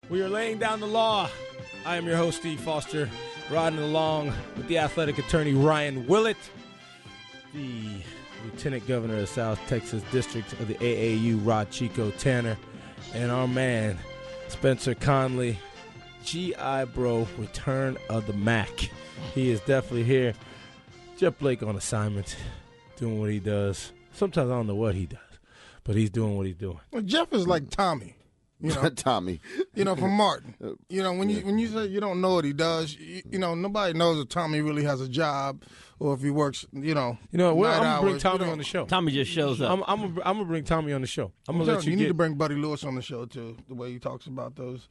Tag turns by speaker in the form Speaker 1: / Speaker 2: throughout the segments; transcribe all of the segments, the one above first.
Speaker 1: We are laying down the law. I am your host, Steve Foster, riding along with the athletic attorney, Ryan Willett, the Lieutenant Governor of the South Texas District of the AAU, Rod Chico Tanner, and our man, Spencer Conley, G.I. Bro, return of the Mac. He is definitely here. Jeff Blake on assignment, doing what he does. Sometimes I don't know what he does, but he's doing what he's doing.
Speaker 2: Well, Jeff is like Tommy. You know,
Speaker 3: Tommy.
Speaker 2: You know, from Martin. You know, when you say you don't know what he does, you know, nobody knows if Tommy really has a job or if he works, you know.
Speaker 1: I'm going to bring
Speaker 2: hours,
Speaker 1: Tommy on the show.
Speaker 4: Tommy just shows up.
Speaker 1: I'm going to bring Tommy on the show. I'm going to let you
Speaker 2: need to bring Buddy Lewis on the show, too, the way he talks about those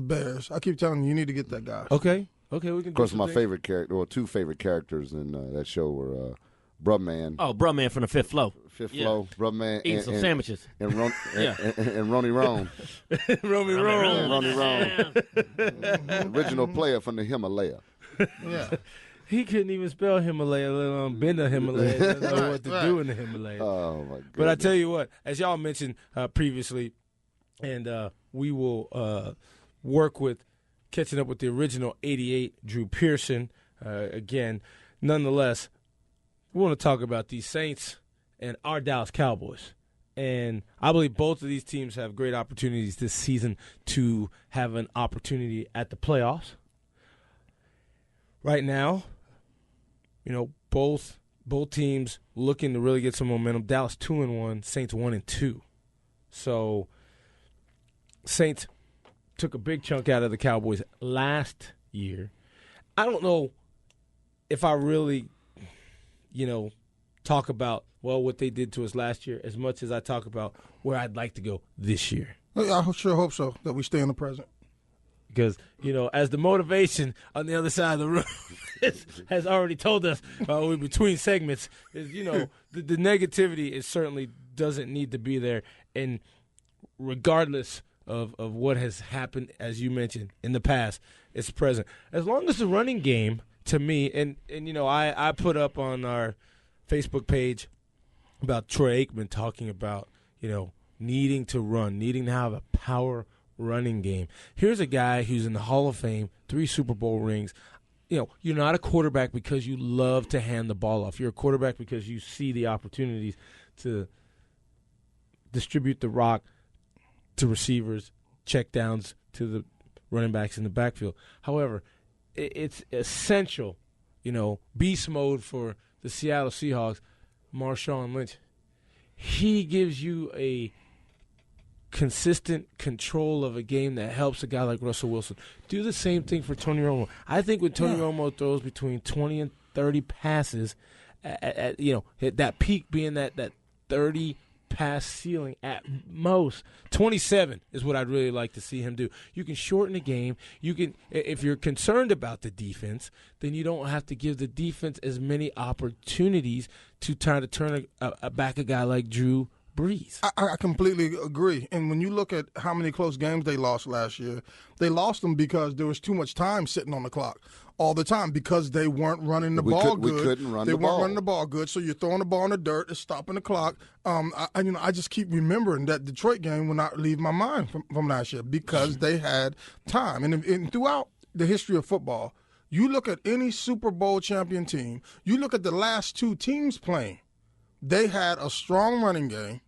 Speaker 2: Bears. I keep telling you need to get that guy.
Speaker 1: Okay, we can do
Speaker 3: Of course, my
Speaker 1: things.
Speaker 3: favorite character, or two favorite characters in that show were Brubman.
Speaker 4: Oh, Brubman from the Fifth Flow.
Speaker 3: Flow, Brubman.
Speaker 4: Eating some sandwiches.
Speaker 3: And Ronnie Rone.
Speaker 1: Ronnie
Speaker 3: Rone. Original player from the Himalaya.
Speaker 2: Yeah.
Speaker 1: He couldn't even spell Himalaya, let alone been to Himalaya. Doesn't know what to do in the Himalaya.
Speaker 3: Oh, my goodness.
Speaker 1: But I tell you what, as y'all mentioned previously, and we will work with catching up with the original 88, Drew Pearson, again. Nonetheless, we want to talk about these Saints and our Dallas Cowboys. And I believe both of these teams have great opportunities this season to have an opportunity at the playoffs. Right now, you know, both teams looking to really get some momentum. Dallas 2-1, Saints 1-2. So Saints took a big chunk out of the Cowboys last year. I don't know if I really, you know, talk about, well, what they did to us last year as much as I talk about where I'd like to go this year.
Speaker 2: I sure hope so, that we stay in the present.
Speaker 1: Because, you know, as the motivation on the other side of the room has already told us between segments, is, you know, the negativity is certainly doesn't need to be there. And regardless of what has happened, as you mentioned, in the past, it's present. As long as the running game, to me, and you know, I put up on our Facebook page about Troy Aikman talking about, you know, needing to run, needing to have a power running game. Here's a guy who's in the Hall of Fame, 3 Super Bowl rings. You know, you're not a quarterback because you love to hand the ball off. You're a quarterback because you see the opportunities to distribute the rock to receivers, check downs to the running backs in the backfield. However, it's essential, you know, beast mode for the Seattle Seahawks, Marshawn Lynch. He gives you a consistent control of a game that helps a guy like Russell Wilson. Do the same thing for Tony Romo. I think when Tony Romo throws between 20 and 30 passes, at you know, hit that peak being that 30 pass ceiling at most. 27 is what I'd really like to see him do. You can shorten the game. You can, if you're concerned about the defense, then you don't have to give the defense as many opportunities to try to turn back a guy like Drew Brees.
Speaker 2: I completely agree. And when you look at how many close games they lost last year, they lost them because there was too much time sitting on the clock all the time because they weren't running the ball good.
Speaker 3: We couldn't run
Speaker 2: they
Speaker 3: the ball.
Speaker 2: They weren't running the ball good, so you're throwing the ball in the dirt, it's stopping the clock. I just keep remembering that Detroit game will not leave my mind from last year because they had time. And throughout the history of football, you look at any Super Bowl champion team, you look at the last 2 teams playing, they had a strong running game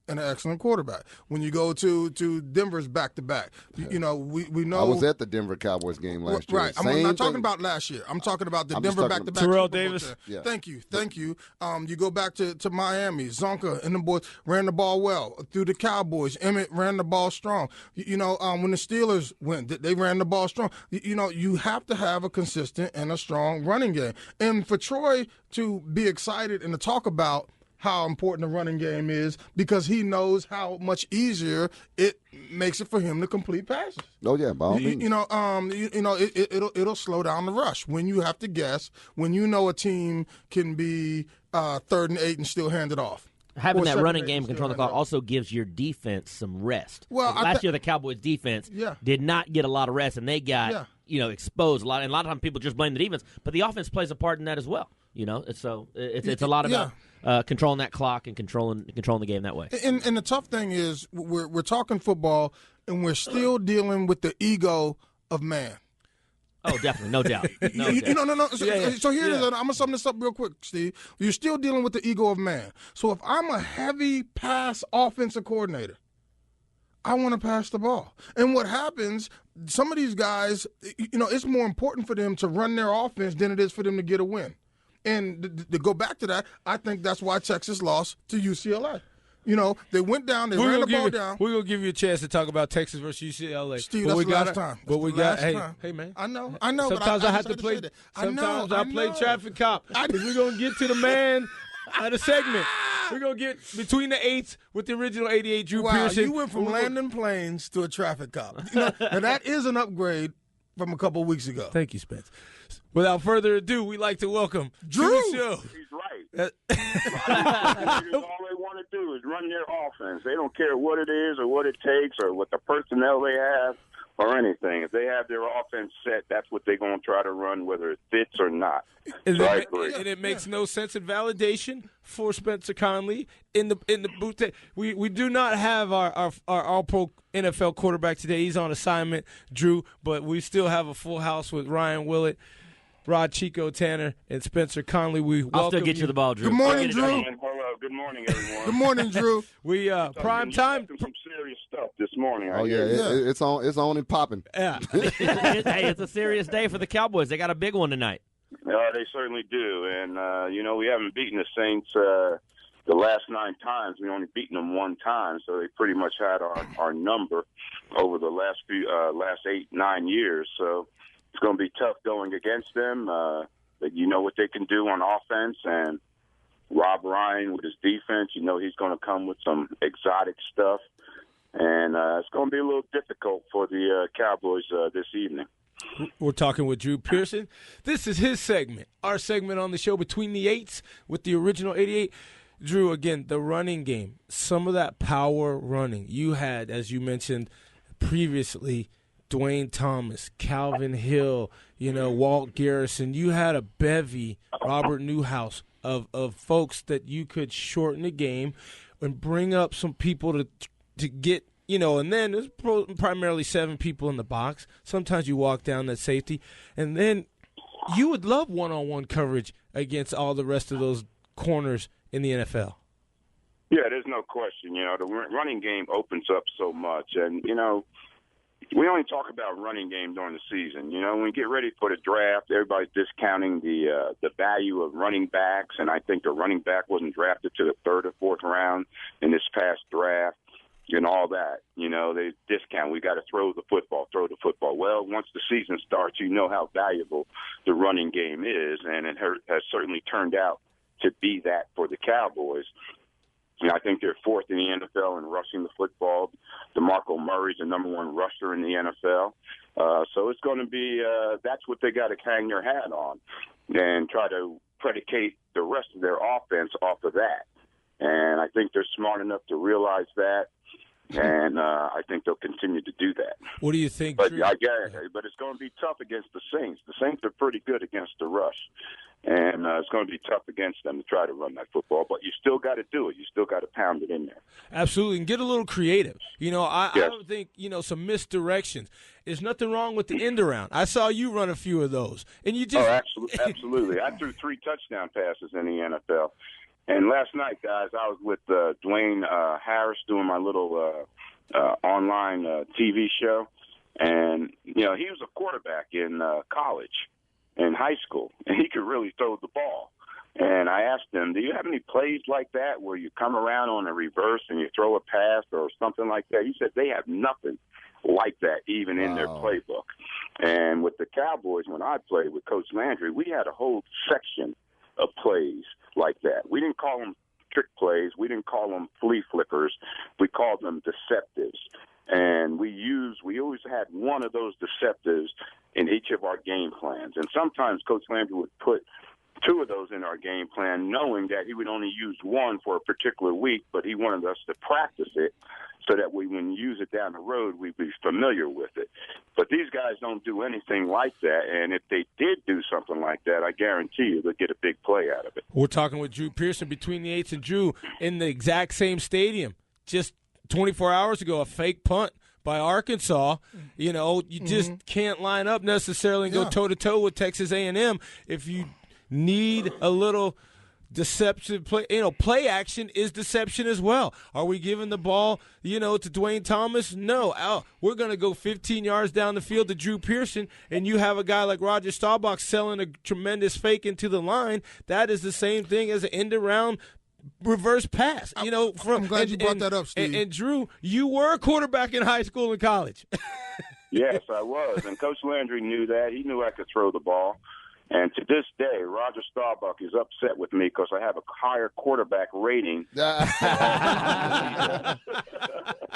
Speaker 2: and an excellent quarterback. When you go to Denver's back-to-back, you know, we know.
Speaker 3: I was at the Denver Cowboys game last year.
Speaker 2: Right. I'm not talking about last year. I'm talking about the Denver back-to-back.
Speaker 1: Terrell Davis.
Speaker 3: Yeah.
Speaker 2: Thank you. You go back to Miami. Zonka and the boys ran the ball well. Through the Cowboys, Emmett ran the ball strong. You know, when the Steelers went, they ran the ball strong. You know, you have to have a consistent and a strong running game. And for Troy to be excited and to talk about how important the running game is because he knows how much easier it makes it for him to complete passes.
Speaker 3: Oh yeah, by all means.
Speaker 2: It'll slow down the rush when you have to guess, when you know a team can be 3rd and 8 and still hand it off.
Speaker 4: Having that running game control the clock also gives your defense some rest.
Speaker 2: Well,
Speaker 4: last year the Cowboys defense did not get a lot of rest, and they got exposed a lot. And a lot of times people just blame the defense, but the offense plays a part in that as well. You know, so it's a lot about controlling that clock and controlling the game that way.
Speaker 2: And the tough thing is we're talking football, and we're still dealing with the ego of man.
Speaker 4: Oh, definitely, no doubt. No.
Speaker 2: So here it is. I'm gonna sum this up real quick, Steve. You're still dealing with the ego of man. So if I'm a heavy pass offensive coordinator, I want to pass the ball. And what happens? Some of these guys, it's more important for them to run their offense than it is for them to get a win. And to go back to that, I think that's why Texas lost to UCLA. They went down, they ran the ball down.
Speaker 1: We're going to give you a chance to talk about Texas versus UCLA.
Speaker 2: Steve, that's the last time.
Speaker 1: But we got, hey, man.
Speaker 2: I know.
Speaker 1: Sometimes I have to play. Sometimes I play traffic cop. We're going to get to the man of the segment. We're going to get between the eights with the original 88 Drew Pearson.
Speaker 2: You went from landing planes to a traffic cop. And that is an upgrade from a couple of weeks ago.
Speaker 1: Thank you, Spence. Without further ado, we'd like to welcome
Speaker 2: Drew.
Speaker 1: To the show.
Speaker 5: He's right. All they want to do is run their offense. They don't care what it is or what it takes or what the personnel they have or anything. If they have their offense set, that's what they're going to try to run, whether it fits or not.
Speaker 1: And it makes no sense in validation for Spencer Conley in the booth. We do not have our all-pro NFL quarterback today. He's on assignment, Drew, but we still have a full house with Ryan Willett, Rod Chico Tanner, and Spencer Conley.
Speaker 4: I'll still get you the ball, Drew.
Speaker 2: Good morning, Drew.
Speaker 5: Hello. Good morning, everyone.
Speaker 2: Good morning, Drew.
Speaker 1: We prime time.
Speaker 5: Some serious stuff this morning.
Speaker 3: It's on and popping.
Speaker 1: Yeah.
Speaker 4: Hey, it's a serious day for the Cowboys. They got a big one tonight.
Speaker 5: They certainly do, and we haven't beaten the Saints the last 9 times. We only beaten them 1 time, so they pretty much had our number over the last 8-9 years. So it's going to be tough going against them. But you know what they can do on offense, and Rob Ryan with his defense, he's going to come with some exotic stuff, and it's going to be a little difficult for the Cowboys this evening.
Speaker 1: We're talking with Drew Pearson. This is his segment, our segment on the show Between the Eights with the original 88. Drew, again, the running game, some of that power running. You had, as you mentioned previously, Dwayne Thomas, Calvin Hill, Walt Garrison. You had a bevy, Robert Newhouse, of folks that you could shorten the game and bring up some people to get, and then there's primarily 7 people in the box. Sometimes you walk down that safety, and then you would love one-on-one coverage against all the rest of those corners in the NFL.
Speaker 5: Yeah, there's no question. The running game opens up so much, and we only talk about running game during the season. When we get ready for the draft, everybody's discounting the value of running backs, and I think the running back wasn't drafted to the 3rd or 4th round in this past draft and all that. They discount. We got to throw the football. Well, once the season starts, how valuable the running game is, and it has certainly turned out to be that for the Cowboys. I think they're 4th in the NFL in rushing the football. DeMarco Murray's the number 1 rusher in the NFL. So it's going to be that's what they got to hang their hat on and try to predicate the rest of their offense off of that. And I think they're smart enough to realize that. And I think they'll continue to do that.
Speaker 1: What do you think?
Speaker 5: But but it's going to be tough against the Saints. The Saints are pretty good against the rush, and it's going to be tough against them to try to run that football. But you still got to do it. You still got to pound it in there.
Speaker 1: Absolutely, and get a little creative. I would think some misdirections. There's nothing wrong with the end around. I saw you run a few of those, and you just
Speaker 5: absolutely. I threw 3 touchdown passes in the NFL. And last night, guys, I was with Dwayne Harris doing my little online TV show. And, he was a quarterback in college, in high school, and he could really throw the ball. And I asked him, do you have any plays like that where you come around on a reverse and you throw a pass or something like that? He said they have nothing like that even in their playbook. And with the Cowboys, when I played with Coach Landry, we had a whole section of plays like that. We didn't call them trick plays. We didn't call them flea flickers. We called them deceptives. And we always had one of those deceptives in each of our game plans. And sometimes Coach Landry would put 2 of those in our game plan, knowing that he would only use 1 for a particular week, but he wanted us to practice it so that when we use it down the road, we'd be familiar with it. But these guys don't do anything like that, and if they did do something like that, I guarantee you they'll get a big play out of it.
Speaker 1: We're talking with Drew Pearson, Between the Eights, and Drew in the exact same stadium. Just 24 hours ago, a fake punt by Arkansas. You know, you just can't line up necessarily and go toe-to-toe with Texas A&M. If you need a little deception play, play action is deception as well. Are we giving the ball, to Dwayne Thomas? No. We're going to go 15 yards down the field to Drew Pearson, and you have a guy like Roger Staubach selling a tremendous fake into the line. That is the same thing as an end-around reverse pass.
Speaker 2: I'm glad you brought that up, Steve.
Speaker 1: And Drew, you were a quarterback in high school and college.
Speaker 5: Yes, I was, and Coach Landry knew that. He knew I could throw the ball. And to this day, Roger Staubach is upset with me because I have a higher quarterback rating.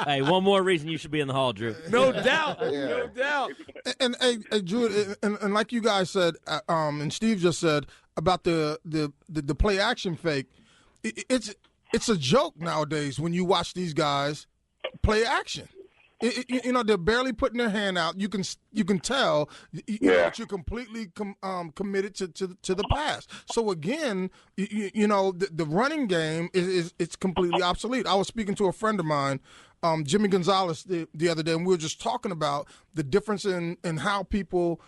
Speaker 4: Hey, one more reason you should be in the Hall, Drew.
Speaker 1: No doubt. No doubt.
Speaker 2: And Drew, and like you guys said, and Steve just said about the play action fake, it's a joke nowadays when you watch these guys play action. They're barely putting their hand out. You can tell that you're completely committed to the pass. So again, the running game it's completely obsolete. I was speaking to a friend of mine, Jimmy Gonzalez, the other day, and we were just talking about the difference in how people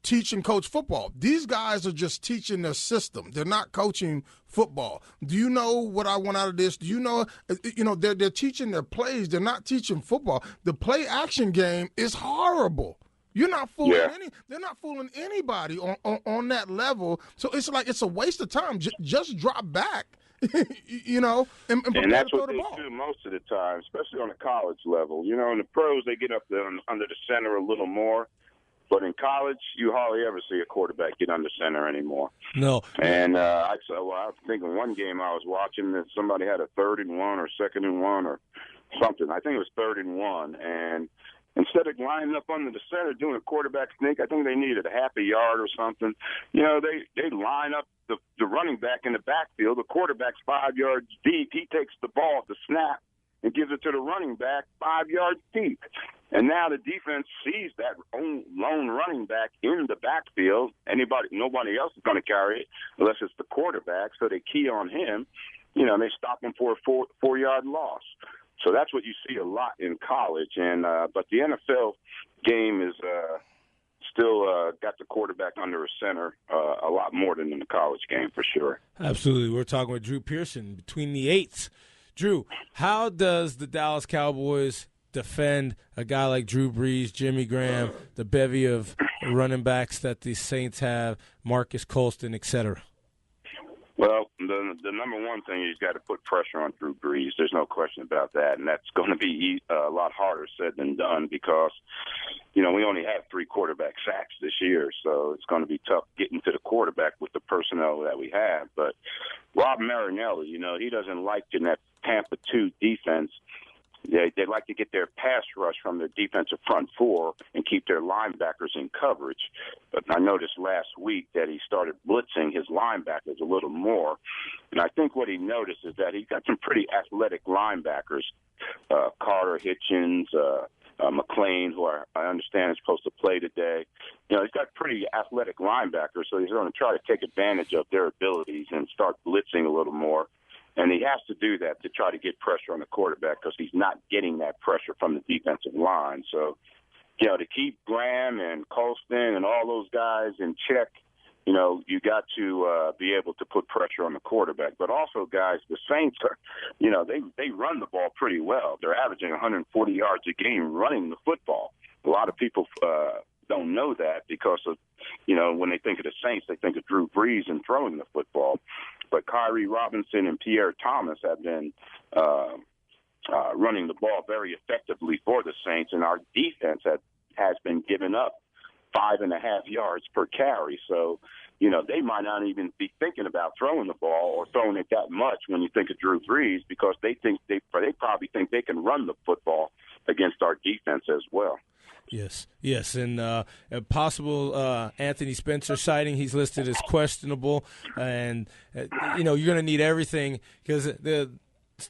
Speaker 2: teach and coach football. These guys are just teaching their system. They're not coaching football. Do you know what I want out of this? Do you know, they're teaching their plays. They're not teaching football. The play action game is horrible. You're not fooling they're not fooling anybody on that level. So it's like it's a waste of time. Just drop back. and
Speaker 5: that's what they do most of the time, especially on the college level. In the pros, they get up there under the center a little more. But in college, you hardly ever see a quarterback get under center anymore.
Speaker 1: No.
Speaker 5: And I was thinking one game I was watching that somebody had a 3rd and 1 or 2nd and 1 or something. I think it was 3rd and 1. And instead of lining up under the center doing a quarterback sneak, I think they needed a half a yard or something. They line up the running back in the backfield. The quarterback's 5 yards deep. He takes the ball at the snap and gives it to the running back 5 yards deep. And now the defense sees that lone running back in the backfield. Nobody else is going to carry it unless it's the quarterback, so they key on him. And they stop him for a 4-yard loss. So that's what you see a lot in college. And but the NFL game is still got the quarterback under a center a lot more than in the college game for sure.
Speaker 1: Absolutely. We're talking with Drew Pearson between the eights. Drew, how does the Dallas Cowboys defend a guy like Drew Brees, Jimmy Graham, the bevy of running backs that the Saints have, Marcus Colston, et cetera?
Speaker 5: Well, the number one thing is you've got to put pressure on Drew Brees. There's no question about that, and that's going to be a lot harder said than done because, we only have 3 quarterback sacks this year, so it's going to be tough getting to the quarterback with the personnel that we have. But Rob Marinelli, he doesn't like in that Tampa 2 defense. They like to get their pass rush from their defensive front 4 and keep their linebackers in coverage. But I noticed last week that he started blitzing his linebackers a little more. And I think what he noticed is that he's got some pretty athletic linebackers, Carter Hitchens, McLean, who I understand is supposed to play today. He's got pretty athletic linebackers, so he's going to try to take advantage of their abilities and start blitzing a little more. And he has to do that to try to get pressure on the quarterback because he's not getting that pressure from the defensive line. So, to keep Graham and Colston and all those guys in check, you got to be able to put pressure on the quarterback. But also, guys, the Saints are, they run the ball pretty well. They're averaging 140 yards a game running the football. A lot of people don't know that because of, when they think of the Saints, they think of Drew Brees and throwing the football. But Kyrie Robinson and Pierre Thomas have been running the ball very effectively for the Saints, and our defense has been giving up 5.5 yards per carry. So, they might not even be thinking about throwing the ball or throwing it that much when you think of Drew Brees because they probably think they can run the football against our defense as well.
Speaker 1: Yes, and a possible Anthony Spencer sighting. He's listed as questionable, and you're going to need everything because the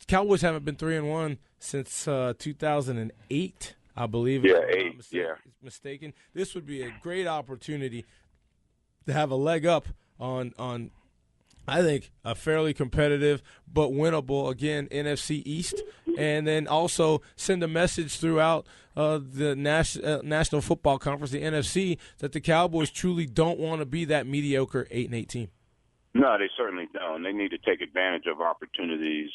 Speaker 1: Cowboys haven't been 3-1 since 2008, I believe.
Speaker 5: Yeah, 8.
Speaker 1: Mistaken. This would be a great opportunity to have a leg up on I think a fairly competitive but winnable, again, NFC East, and then also send a message throughout the National Football Conference, the NFC, that the Cowboys truly don't want to be that mediocre 8-8 team.
Speaker 5: No, they certainly don't. They need to take advantage of opportunities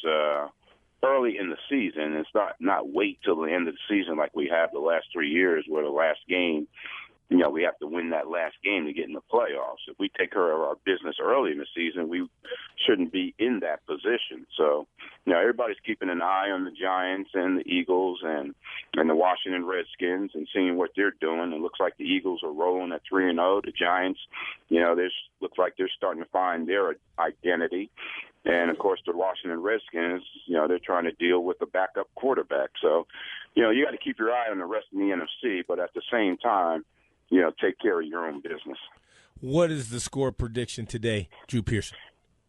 Speaker 5: early in the season. It's not wait till the end of the season like we have the last 3 years, where the last game, we have to win that last game to get in the playoffs. If we take care of our business early in the season, we shouldn't be in that position. So, everybody's keeping an eye on the Giants and the Eagles and the Washington Redskins and seeing what they're doing. It looks like the Eagles are rolling at 3-0. The Giants, looks like they're starting to find their identity. And, of course, the Washington Redskins, they're trying to deal with a backup quarterback. So, you got to keep your eye on the rest of the NFC, but at the same time, take care of your own business.
Speaker 1: What is the score prediction today, Drew Pearson?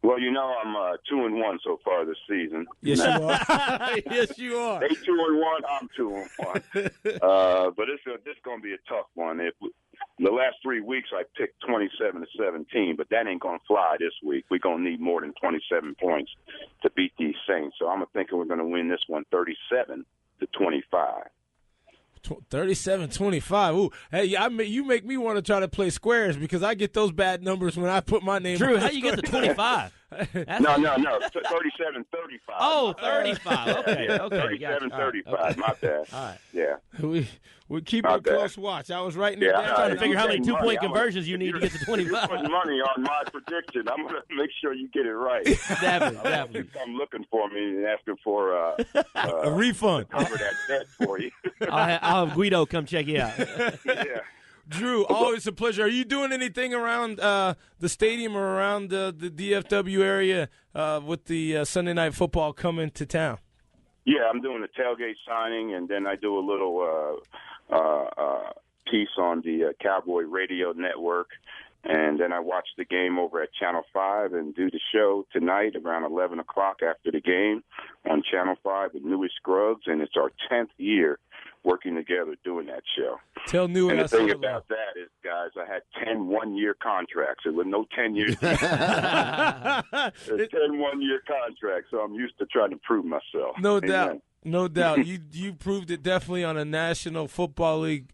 Speaker 5: Well, I'm 2-1 so far this season.
Speaker 1: Yes, you are. Yes, you are.
Speaker 5: They 2-1, I'm 2-1. But this going to be a tough one. The last 3 weeks I picked 27-17, but that ain't going to fly this week. We're going to need more than 27 points to beat these Saints. So I'm thinking we're going to win this one 37-25.
Speaker 1: 37-25. Ooh, hey, you make me want to try to play squares because I get those bad numbers when I put my name.
Speaker 4: Drew, how you get the 25?
Speaker 5: No. 37-35.
Speaker 4: Oh, 35. Okay.
Speaker 5: Yeah,
Speaker 4: okay.
Speaker 5: 37-35.
Speaker 4: Right.
Speaker 5: My bad.
Speaker 4: All right.
Speaker 5: Yeah.
Speaker 1: We keep a close watch. I was writing it down.
Speaker 4: I'm trying to figure how many 2-point conversions you need to get to 25.
Speaker 5: You're putting money on my prediction. I'm going to make sure you get it right.
Speaker 4: Definitely.
Speaker 5: I'm looking for me and asking for
Speaker 1: a refund.
Speaker 5: Cover that debt for you.
Speaker 4: I'll have Guido come check you out.
Speaker 5: Yeah.
Speaker 1: Drew, always a pleasure. Are you doing anything around the stadium or around the DFW area with the Sunday Night Football coming to town?
Speaker 5: Yeah, I'm doing a tailgate signing, and then I do a little piece on the Cowboy Radio Network, and then I watch the game over at Channel 5 and do the show tonight around 11 o'clock after the game on Channel 5 with Newy Scruggs, and it's our 10th year working together doing that show.
Speaker 1: Tell Newy.
Speaker 5: And the thing about that is, guys, I had 10 one-year contracts. It was no 10 years. It's 10 one-year contracts, so I'm used to trying to prove myself.
Speaker 1: No doubt. No doubt. You proved it definitely on a National Football League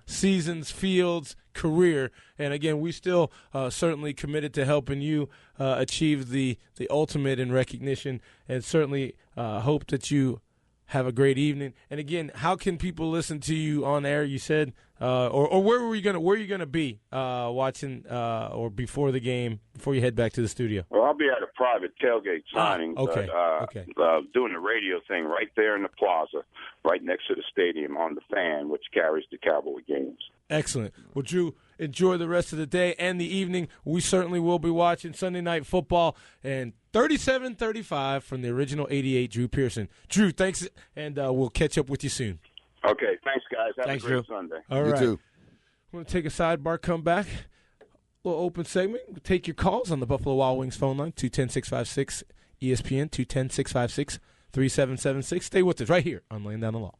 Speaker 1: seasons, fields, career. And, again, we still certainly committed to helping you achieve the ultimate in recognition, and certainly hope that you have a great evening. And again, how can people listen to you on air? You said, or where are you gonna be watching or before the game, before you head back to the studio?
Speaker 5: Well, I'll be at a private tailgate signing.
Speaker 1: Okay.
Speaker 5: Doing the radio thing right there in the plaza, right next to the stadium on the fan, which carries the Cowboy games.
Speaker 1: Excellent. Well, Drew, enjoy the rest of the day and the evening. We certainly will be watching Sunday Night Football. And 37-35 from the original 88, Drew Pearson. Drew, thanks, and we'll catch up with you soon.
Speaker 5: Okay, thanks, guys. Have a great
Speaker 4: Drew.
Speaker 5: Sunday.
Speaker 1: All right.
Speaker 3: You too.
Speaker 1: We're going to take a sidebar, come back. A little open segment. We'll take your calls on the Buffalo Wild Wings phone line, 210-656 ESPN, 210-656-3776. Stay with us right here on Laying Down the Law.